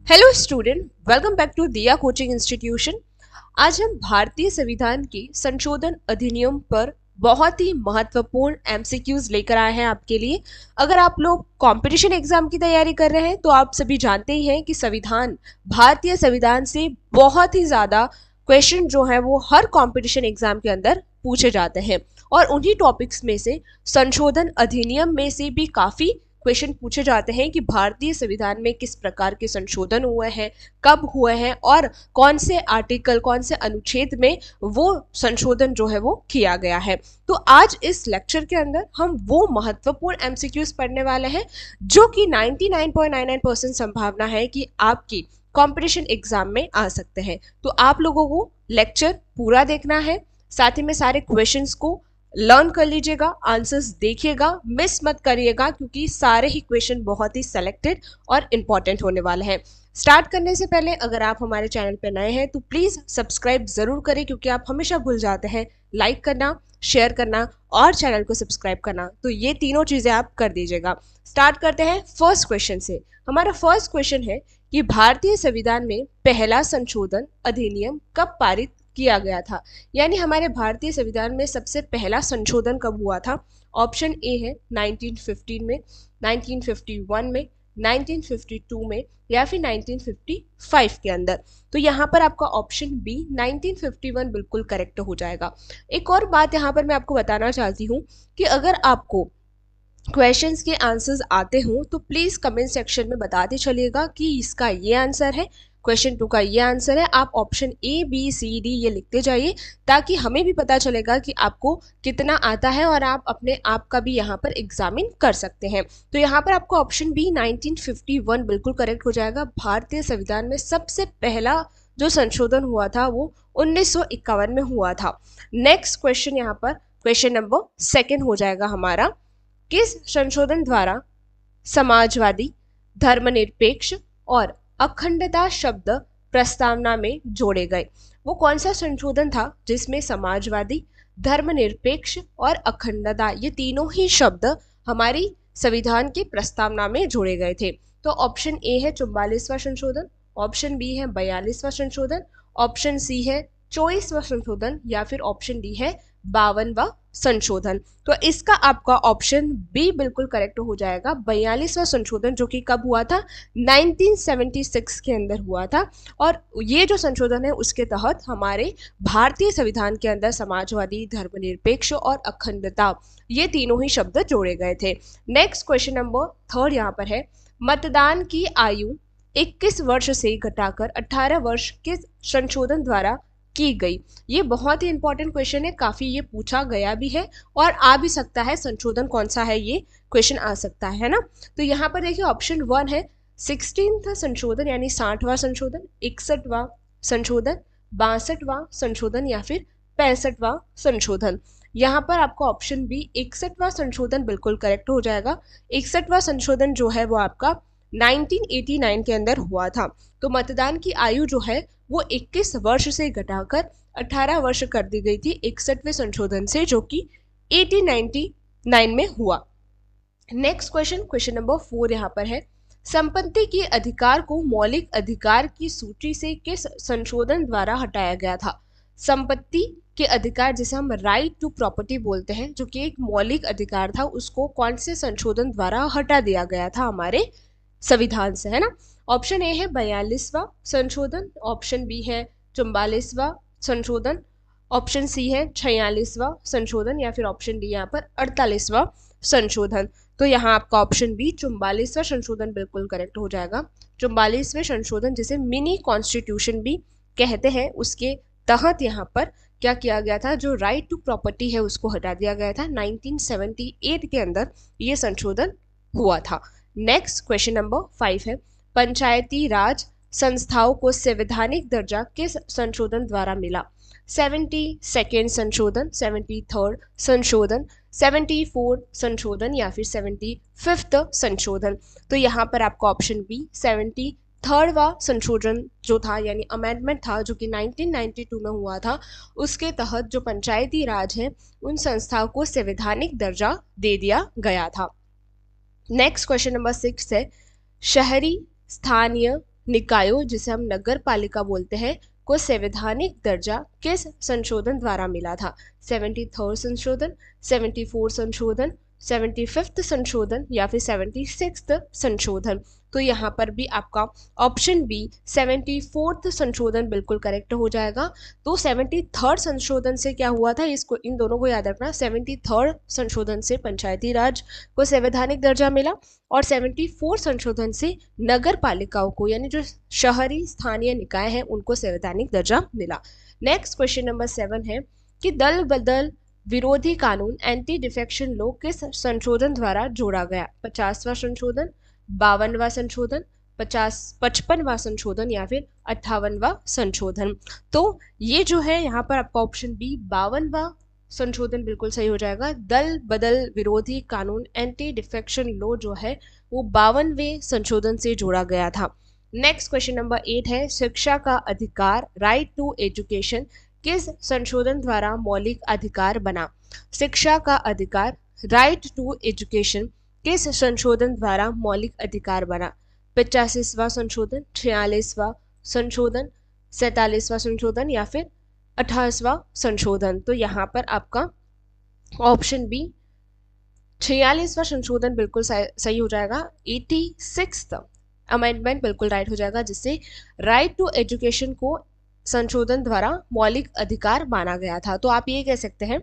Hello student, welcome back to Diya coaching institution. आज हम भारतीय संविधान के संशोधन अधिनियम पर बहुत ही महत्वपूर्ण एमसीक्यूज लेकर आए हैं आपके लिए। अगर आप लोग कंपटीशन एग्जाम की तैयारी कर रहे हैं तो आप सभी जानते ही हैं कि भारतीय संविधान से बहुत ही ज्यादा क्वेश्चन जो है वो हर कंपटीशन एग्जाम के अंदर पूछे जाते हैं और उन्हीं टॉपिक्स में से संशोधन अधिनियम में से भी काफी क्वेश्चन पूछे जाते हैं कि भारतीय संविधान में किस प्रकार के संशोधन हुए हैं, कब हुए हैं और कौन से आर्टिकल, कौन से अनुच्छेद में वो संशोधन जो है वो किया गया है। तो आज इस लेक्चर के अंदर हम वो महत्वपूर्ण एमसीक्यूज पढ़ने वाले हैं जो कि 99.99% संभावना है कि आपकी कंपटीशन एग्जाम में आ सकते हैं। तो आप लोगों को लेक्चर पूरा देखना है, साथ ही में सारे क्वेश्चंस को लर्न कर लीजिएगा, आंसर्स देखिएगा, मिस मत करिएगा क्योंकि सारे ही क्वेश्चन बहुत ही सेलेक्टेड और इम्पोर्टेंट होने वाले हैं। स्टार्ट करने से पहले अगर आप हमारे चैनल पर नए हैं तो प्लीज सब्सक्राइब जरूर करें क्योंकि आप हमेशा भूल जाते हैं लाइक करना, शेयर करना और चैनल को सब्सक्राइब करना। तो ये तीनों चीजें आप कर दीजिएगा। स्टार्ट करते हैं फर्स्ट क्वेश्चन से। हमारा फर्स्ट क्वेश्चन है कि भारतीय संविधान में पहला संशोधन अधिनियम कब पारित किया गया था, यानी हमारे भारतीय संविधान में सबसे पहला संशोधन कब हुआ था। ऑप्शन ए है 1915 में, 1951 में, 1952 में या फिर 1955 के अंदर। तो यहाँ पर आपका ऑप्शन बी 1951 बिल्कुल करेक्ट हो जाएगा। एक और बात यहाँ पर मैं आपको बताना चाहती हूँ कि अगर आपको क्वेश्चंस के आंसर्स आते हों तो प्लीज कमेंट सेक्शन में बताते चलिएगा कि इसका ये आंसर है, क्वेश्चन 2 का ये आंसर है। आप option A B C D ये लिखते जाइए ताकि हमें भी पता चलेगा कि आपको कितना आता है और आप अपने आप का भी यहाँ पर एग्जामिन कर सकते हैं। तो यहाँ पर आपको ऑप्शन बी 1951 बिल्कुल करेक्ट हो जाएगा। भारतीय संविधान में सबसे पहला जो संशोधन हुआ था वो 1951 में हुआ था। नेक्स्ट क्वेश्चन यहाँ पर क्वेश्चन नंबर 2 हो जाएगा हमारा। किस संशोधन द्वारा समाजवादी, धर्मनिरपेक्ष और अखंडता शब्द प्रस्तावना में जोड़े गए? वो कौन सा संशोधन था जिसमें समाजवादी, धर्मनिरपेक्ष और अखंडता ये तीनों ही शब्द हमारी संविधान की प्रस्तावना में जोड़े गए थे? तो ऑप्शन ए है 44वां संशोधन, ऑप्शन बी है 42वां संशोधन, ऑप्शन सी है 24वां संशोधन या फिर ऑप्शन डी है 52वां संशोधन। तो इसका आपका ऑप्शन बी बिल्कुल करेक्ट हो जाएगा। 42वां संशोधन जो कि कब हुआ था, 1976 के अंदर हुआ था और ये जो संशोधन है उसके तहत हमारे भारतीय संविधान के अंदर समाजवादी, धर्मनिरपेक्ष और अखंडता ये तीनों ही शब्द जोड़े गए थे। नेक्स्ट क्वेश्चन नंबर 3 यहाँ पर है, मतदान की आयु 21 वर्ष से घटाकर 18 वर्ष के संशोधन द्वारा की गई। ये बहुत ही इंपॉर्टेंट क्वेश्चन है, काफी ये पूछा गया भी है और आ भी सकता है। संशोधन कौन सा है ये क्वेश्चन आ सकता है ना। तो यहाँ पर देखिए ऑप्शन 1 है 16वां संशोधन यानी 60वां संशोधन, 61वां संशोधन, 62वां संशोधन या फिर 65वां संशोधन। यहाँ पर आपका ऑप्शन बी 61वां संशोधन बिल्कुल करेक्ट हो जाएगा। 61वां संशोधन जो है वो आपका 1989 के अंदर हुआ था। तो मतदान की आयु जो है वो 21 वर्ष से घटाकर 18 वर्ष कर दी गई थी 61वें संशोधन से, जो कि 1899 में हुआ। नेक्स्ट क्वेश्चन नंबर 4 यहाँ पर है, संपत्ति के अधिकार को मौलिक अधिकार की सूची से किस संशोधन द्वारा हटाया गया था? संपत्ति के अधिकार जिसे हम राइट टू प्रॉपर्टी बोलते हैं, जो कि एक मौलिक अधिकार था, उसको कौन से संशोधन द्वारा हटा दिया गया था हमारे संविधान से, है ना। ऑप्शन ए है 42वां संशोधन, ऑप्शन बी है 44वां संशोधन, ऑप्शन सी है 46वां संशोधन या फिर ऑप्शन डी यहाँ पर 48वां संशोधन। तो यहाँ आपका ऑप्शन बी 44वां संशोधन बिल्कुल करेक्ट हो जाएगा। 44वें संशोधन जिसे मिनी कॉन्स्टिट्यूशन भी कहते हैं, उसके तहत यहाँ पर क्या किया गया था, जो राइट टू प्रॉपर्टी है उसको हटा दिया गया था। 1978 के अंदर ये संशोधन हुआ था। नेक्स्ट क्वेश्चन नंबर 5 है, पंचायती राज संस्थाओं को संवैधानिक दर्जा किस संशोधन द्वारा मिला? 72nd संशोधन, 73rd संशोधन, 74 संशोधन या फिर 75th संशोधन। तो यहाँ पर आपका ऑप्शन बी 73वां संशोधन जो था यानी अमेंडमेंट था, जो कि 1992 में हुआ था, उसके तहत जो पंचायती राज है उन संस्थाओं को संवैधानिक दर्जा दे दिया गया था। नेक्स्ट क्वेश्चन नंबर 6 है, शहरी, स्थानीय, निकायों जिसे हम नगर पालिका बोलते हैं को संवैधानिक दर्जा किस संशोधन द्वारा मिला था? 73rd संशोधन, 74 संशोधन, 75th संशोधन या फिर 76th संशोधन? तो यहाँ पर भी आपका ऑप्शन बी 74th संशोधन बिल्कुल करेक्ट हो जाएगा। तो 73rd संशोधन से क्या हुआ था, इसको इन दोनों को याद रखना। 73rd संशोधन से पंचायती राज को संवैधानिक दर्जा मिला और 74 संशोधन से नगर पालिकाओं को यानी जो शहरी स्थानीय निकाय हैं उनको संवैधानिक दर्जा मिला। नेक्स्ट क्वेश्चन नंबर 7 है कि दल बदल विरोधी कानून एंटी डिफेक्शन लॉ किस संशोधन द्वारा जोड़ा गया? 50वां संशोधन, 52वां संशोधन, 55वां संशोधन या फिर 58वां संशोधन? तो ये जो है यहाँ पर आपका ऑप्शन बी 52वां संशोधन बिल्कुल सही हो जाएगा। दल बदल विरोधी कानून एंटी डिफेक्शन लॉ जो है वो 52वें संशोधन से जोड़ा गया था। नेक्स्ट क्वेश्चन नंबर 8 है शिक्षा का अधिकार राइट टू एजुकेशन किस संशोधन द्वारा मौलिक अधिकार बना? शिक्षा का अधिकार राइट टू एजुकेशन किस संशोधन द्वारा मौलिक अधिकार बना? 85वां संशोधन, 46वां संशोधन, 47वां संशोधन या फिर 28वां संशोधन? तो यहाँ पर आपका ऑप्शन बी 46वां संशोधन बिल्कुल सही हो जाएगा। 86th अमेंडमेंट बिल्कुल राइट हो जाएगा, जिससे राइट टू एजुकेशन को संशोधन द्वारा मौलिक अधिकार माना गया था। तो आप ये कह सकते हैं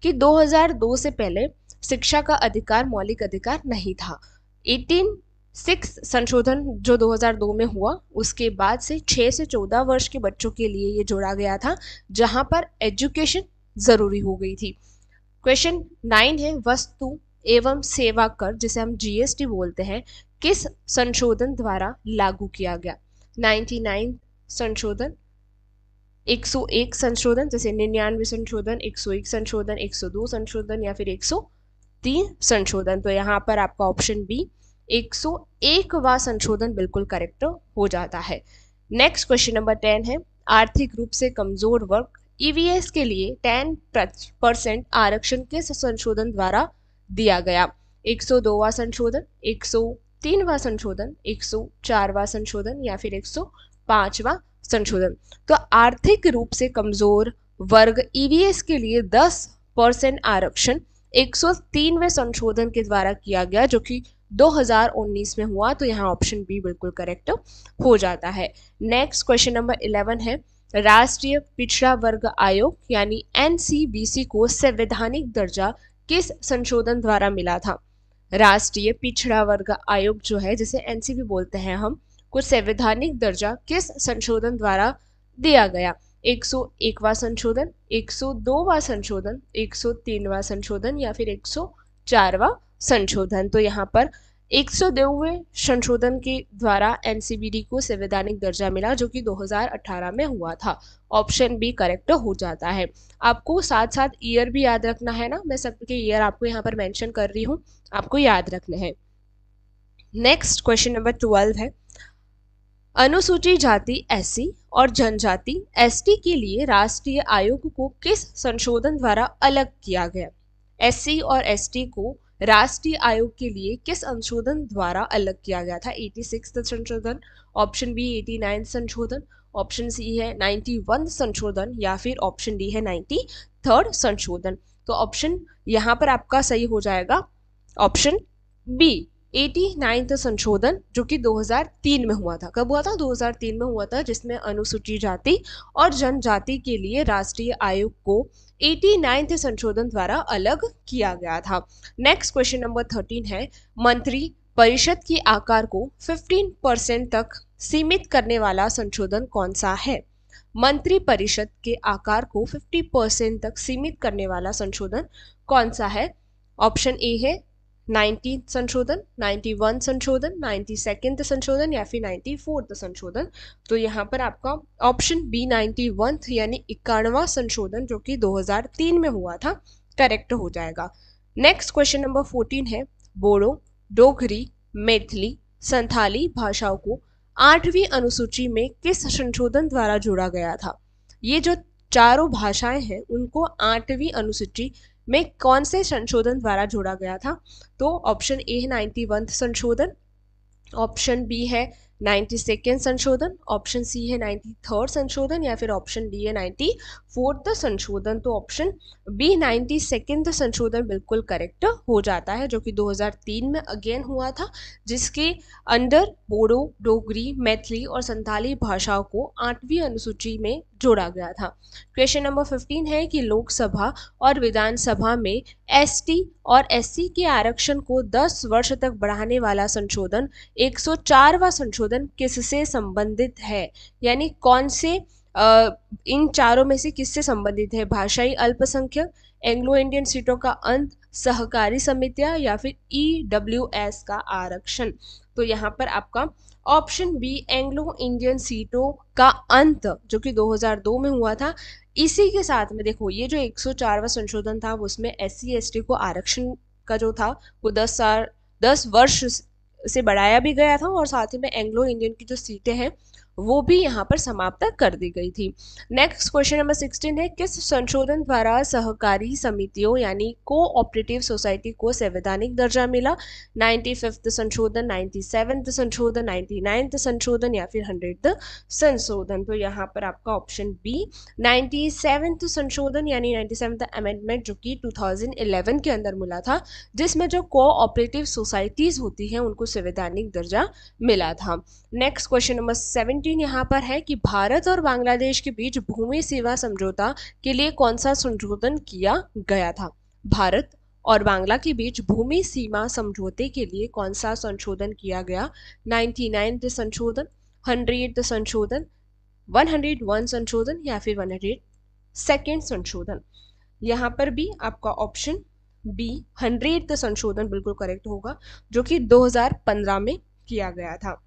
कि 2002 से पहले शिक्षा का अधिकार मौलिक अधिकार नहीं था। 18 संशोधन जो 2002 में हुआ उसके बाद से 6 से 14 वर्ष के बच्चों के लिए ये जोड़ा गया था, जहां पर एजुकेशन जरूरी हो गई थी। क्वेश्चन 9 है वस्तु एवं सेवा कर जिसे हम जीएसटी बोलते हैं किस संशोधन द्वारा लागू किया गया? 99 संशोधन, 101 संशोधन जैसे 99 संशोधन, 101 संशोधन, 102 संशोधन या फिर 103 संशोधन? तो यहाँ पर आपका ऑप्शन बी 101वां संशोधन बिल्कुल करेक्ट हो जाता है। नेक्स्ट क्वेश्चन नंबर 10 है आर्थिक रूप से कमजोर वर्ग ईवीएस के लिए 10% आरक्षण किस संशोधन द्वारा दिया गया? 102वां संशोधन, 103वां संशोधन, 104वां संशोधन या फिर 105वां संशोधन? तो आर्थिक रूप से कमजोर वर्ग ईवीएस के लिए 10% आरक्षण 103वें संशोधन के द्वारा किया गया, जो कि 2019 में हुआ। तो यहाँ ऑप्शन बी बिल्कुल करेक्ट हो जाता है। नेक्स्ट क्वेश्चन नंबर 11 है राष्ट्रीय पिछड़ा वर्ग आयोग यानी एनसीबीसी को संवैधानिक दर्जा किस संशोधन द्वारा मिला था? राष्ट्रीय पिछड़ा वर्ग आयोग जो है जिसे एनसीबी बोलते हैं हम, को संवैधानिक दर्जा किस संशोधन द्वारा दिया गया? 101वां संशोधन, 102वां संशोधन, 103वां संशोधन या फिर 104वां संशोधन? तो यहाँ पर 102वें संशोधन के द्वारा एनसीबीडी को संवैधानिक दर्जा मिला, जो कि 2018 में हुआ था। ऑप्शन बी करेक्ट हो जाता है। आपको साथ साथ ईयर भी याद रखना है ना, मैं सबके ईयर आपको यहाँ पर मेंशन कर रही हूँ, आपको याद रखने हैं। नेक्स्ट क्वेश्चन नंबर 12 है अनुसूचित जाति एससी और जनजाति एसटी के लिए राष्ट्रीय आयोग को किस संशोधन द्वारा अलग किया गया? एससी और एसटी को राष्ट्रीय आयोग के लिए किस संशोधन द्वारा अलग किया गया था? 86 संशोधन, ऑप्शन बी 89 संशोधन, ऑप्शन सी है 91 संशोधन या फिर ऑप्शन डी है 93rd संशोधन? तो ऑप्शन यहाँ पर आपका सही हो जाएगा ऑप्शन बी 89 संशोधन, जो कि 2003 में हुआ था। कब हुआ था? 2003 में हुआ था, जिसमें अनुसूचित जाति और जनजाति के लिए राष्ट्रीय आयोग को 89 संशोधन द्वारा अलग किया गया था। नेक्स्ट क्वेश्चन नंबर 13 है मंत्री परिषद के आकार को 15% तक सीमित करने वाला संशोधन कौन सा है? मंत्री परिषद के आकार को 50% तक सीमित करने वाला संशोधन कौन सा है? ऑप्शन ए है 90 संशोधन, 91 संशोधन, 92nd संशोधन या फिर 94th संशोधन? तो यहाँ पर आपका ऑप्शन बी 91 यानी 91वां संशोधन, जो कि 2003 में हुआ था, करेक्ट हो जाएगा। नेक्स्ट क्वेश्चन नंबर 14 है बोडो, डोगरी, मैथिली, संथाली भाषाओं को 8वीं अनुसूची में किस संशोधन द्वारा जोड़ा गया था? ये जो चारों भाषाएं हैं उनको 8वीं अनुसूची में कौन से संशोधन द्वारा जोड़ा गया था? तो ऑप्शन ए है 91 संशोधन, ऑप्शन बी है 92 संशोधन, ऑप्शन सी है 93 संशोधन, या फिर ऑप्शन डी है 94 संशोधन। तो ऑप्शन बी 92 संशोधन बिल्कुल करेक्ट हो जाता है, जो कि 2003 में अगेन हुआ था, जिसके अंडर बोडो, डोगरी, मैथिली और संथाली भाषाओं को 8वीं अनुसूची में जोड़ा गया था। क्वेश्चन नंबर 15 है कि लोकसभा और विधानसभा में एसटी और एससी के आरक्षण को 10 वर्ष तक बढ़ाने वाला संशोधन 104वां संशोधन किससे संबंधित है? यानी कौन से इन चारों में से किससे संबंधित है? भाषाई अल्पसंख्यक, एंग्लो इंडियन सीटों का अंत, सहकारी समितियां, या फिर ईडब्ल्यूएस का आरक्षण। तो यहाँ पर आपका ऑप्शन बी एंग्लो इंडियन सीटों का अंत, जो कि 2002 में हुआ था। इसी के साथ में देखो, ये जो 104वां संशोधन था उसमें एससी एसटी को आरक्षण का जो था वो 10 वर्ष से बढ़ाया भी गया था, और साथ ही में एंग्लो इंडियन की जो सीटें हैं वो भी यहाँ पर समाप्त कर दी गई थी। नेक्स्ट क्वेश्चन नंबर 16 है, किस संशोधन द्वारा सहकारी समितियों यानी कोऑपरेटिव सोसाइटी को संवैधानिक दर्जा मिला? 95th संशोधन, 97th संशोधन, 99th संशोधन, या फिर 100th संशोधन। तो यहाँ पर आपका ऑप्शन बी 97th संशोधन यानी 97th अमेंडमेंट, जो कि 2011 के अंदर मिला था, जिसमें जो कोऑपरेटिव सोसाइटीज होती हैं उनको संवैधानिक दर्जा मिला था। नेक्स्ट क्वेश्चन नंबर 17 यहाँ पर है कि भारत और बांग्लादेश के बीच भूमि सीमा समझौता के लिए कौन सा संशोधन किया गया था? भारत और बांग्ला के बीच भूमि सीमा समझौते के लिए कौन सा संशोधन किया गया? 99th संशोधन, 100th संशोधन, 101 संशोधन, या फिर 102nd संशोधन। यहाँ पर भी आपका ऑप्शन बी 100th संशोधन बिल्कुल करेक्ट होगा, जो कि 2015 में किया गया था।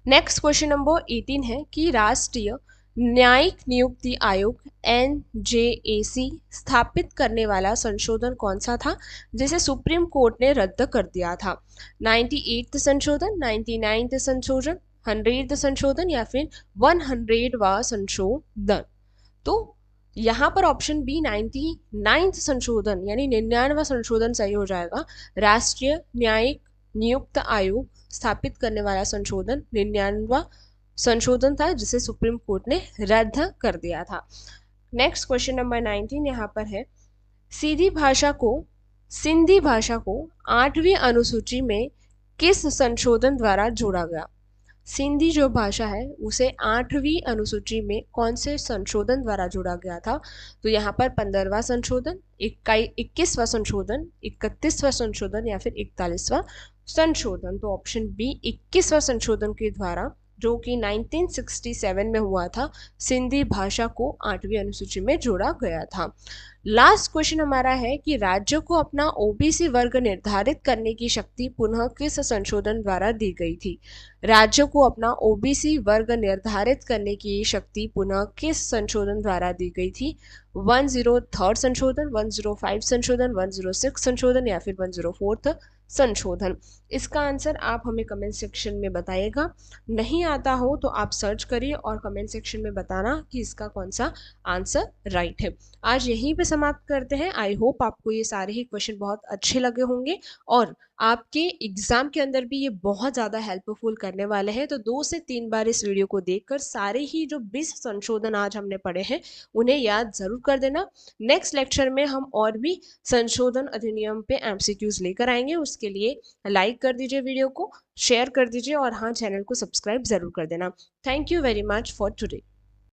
नेक्स्ट क्वेश्चन नंबर 18 है कि राष्ट्रीय न्यायिक नियुक्ति आयोग NJAC स्थापित करने वाला संशोधन कौन सा था, जिसे सुप्रीम कोर्ट ने रद्द कर दिया था? 98th संशोधन, 99th संशोधन, 100th संशोधन, या फिर 100वां संशोधन। तो यहाँ पर ऑप्शन बी 99th संशोधन यानी 99वां संशोधन सही हो जाएगा। राष्ट्रीय न्यायिक नियुक्त आयोग स्थापित करने वाला संशोधन 99वां संशोधन था, जिसे सुप्रीम कोर्ट ने रद्द कर दिया था। नेक्स्ट क्वेश्चन नंबर 19 यहाँ पर है, सिंधी भाषा को 8वीं अनुसूची में किस संशोधन द्वारा जोड़ा गया? सिंधी जो भाषा है उसे 8वीं अनुसूची में कौन से संशोधन द्वारा जोड़ा गया था? तो यहाँ पर 15वां संशोधन, 21वां संशोधन, 31वां संशोधन, या फिर 41वां संशोधन। तो ऑप्शन बी 21वां संशोधन के द्वारा, जो कि 1967 में हुआ था, सिंधी भाषा को 8वीं अनुसूची में जोड़ा गया था। लास्ट क्वेश्चन हमारा है कि राज्य को अपना ओबीसी वर्ग निर्धारित करने की शक्ति पुनः किस संशोधन द्वारा दी गई थी? राज्य को अपना ओबीसी वर्ग निर्धारित करने की शक्ति पुनः किस संशोधन द्वारा दी गई थी? 103rd संशोधन, 105 संशोधन, 106 संशोधन, या फिर 104th संशोधन। इसका आंसर आप हमें कमेंट सेक्शन में बताइएगा। नहीं आता हो तो आप सर्च करिए और कमेंट सेक्शन में बताना कि इसका कौन सा आंसर राइट है। आज यहीं पे समाप्त करते हैं। आई होप आपको ये सारे ही क्वेश्चन बहुत अच्छे लगे होंगे और आपके एग्जाम के अंदर भी ये बहुत ज़्यादा हेल्पफुल करने वाले हैं। तो 2 से 3 बार इस वीडियो को देखकर सारे ही जो 20 संशोधन आज हमने पढ़े हैं उन्हें याद जरूर कर देना। नेक्स्ट लेक्चर में हम और भी संशोधन अधिनियम पे MCQs लेकर आएंगे। उसके लिए लाइक कर दीजिए वीडियो को, शेयर कर दीजिए और हाँ, चैनल को सब्सक्राइब जरूर कर देना। Thank you very much for today.